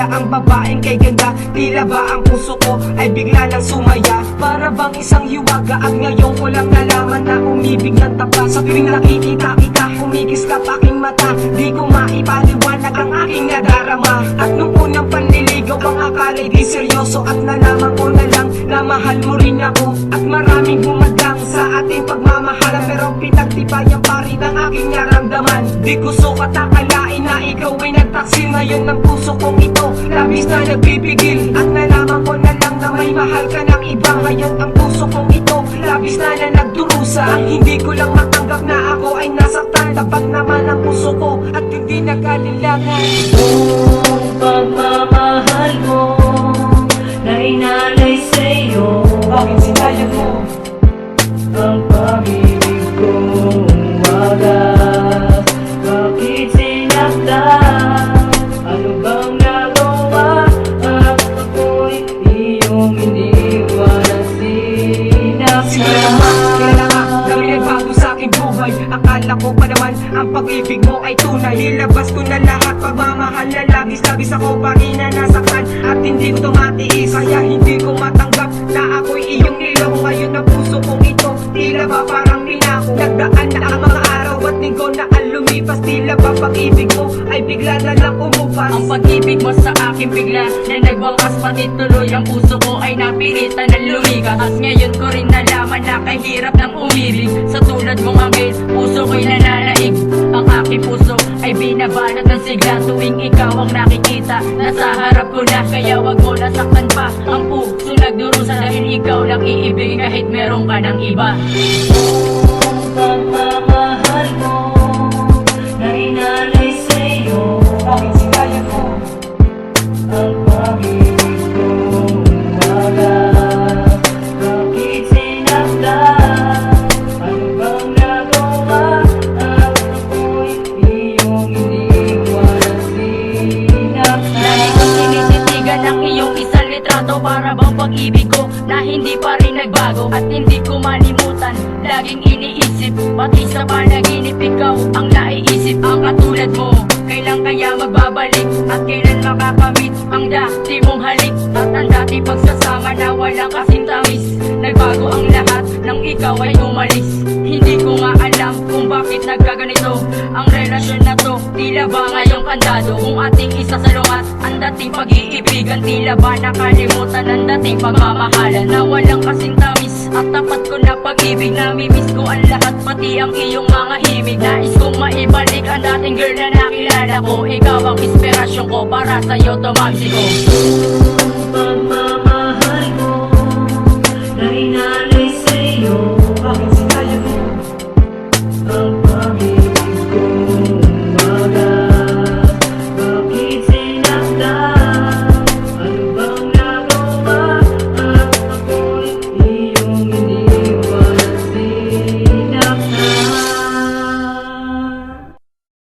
Tila ang babaeng kay ganda, tila ba ang puso ko ay bigla lang sumaya. Para bang isang hiwaga at ngayon ko lang nalaman na umibig ng tapat. Sa tuwing nakikita kita, kumikis ka aking mata. Di ko maipaliwanag ang aking nadarama. At nung unang panliligaw ang akala'y di seryoso, at nalaman ko na lang na mahal mo rin ako. At maraming bumadang sa ating pagmamahala, pero pinagtibayan pa rin ang aking naramdaman. Di ko sukat akalain na ikaw ay nagtaksil. Ngayon ng puso kong ito labis na nagbibigil, at nalaman ko na lang na may mahal ka ng iba. Ngayon ang puso kong ito labis na nagdurusa. Ang hindi ko lang matanggap na ako ay nasaktan. Tapat naman ang puso ko at hindi nag-alilangan. Kung pagmamahal mo na inalay sa'yo, bakit sinayang mo ang pag-ibig kong wagas? Bakit sinaktan? Ano bang nagawa? At ako'y iyong iniwan at sinaktan. Kilala ka, kami nagbago sa aking buhay. Akala ko pa naman ang pag-ibig mo ay tunay. Nilabas ko na lahat, pagmamahal na labis-labis ako pa rin na nasaktan. At hindi ko tumatiis, kaya hindi ko matanggap na ako'y iyong nilaw. Ngayon ang puso kong ito, tila ba parang ninako. Nagdaan na ang mga araw at linggo na ang lumipas. Tila ba pag-ibig mo ay bigla na lang umupas. Ang pag-ibig mo sa akin bigla na nagwakas, pati tuloy ang puso ko ay napilitan ng lumikas. At ngayon ko rin nalaman na kahirap ng umibig. Sa tulad mong anghel, puso ko'y nananaig. Ang aking puso ay binabalot ng sigla tuwing ikaw ang nakikita. Nasa harap ko na, kaya wag mo nasaktan pa ang puso nagdurusa, dahil ikaw lang iibigin kahit meron ka ng iba. Kung pagmamahal mo na inalay sa'yo, Bakit sinayang mo ang pag-ibig kong wagas? Bakit sinaktan? Ano bang nagawa? At ako'y iyong iniwan at sinaktan. Lagi kong tinititigan ang iyong isang litrato, para bang pag-ibig ko na hindi pa rin nagbago. At hindi ko malimutan, laging iniisip, pati sa panaginip ikaw ang naiisip. Ang katulad mo, kailan kaya magbabalik? At kailan makakamit ang dati mong halik? At ang dati pagsasama na walang kasing tamis. Nagbago ang lahat nang ikaw ay umalis. Hindi ko nga alam kung bakit nagkaganito ang relasyon na to. Tila ba ngayong kandado kung ating isasalungat ang dating pag-iibigan? Tila ba nakalimutan ang dating pagmamahalan na walang kasing tamis? At tapat ko na pag-ibig, namimiss ko ang lahat, pati ang iyong mga himig. Nais kong maibalik ang dating girl na nakilala ko. Ikaw ang inspirasyon ko, para sa'yo tumagsi ko.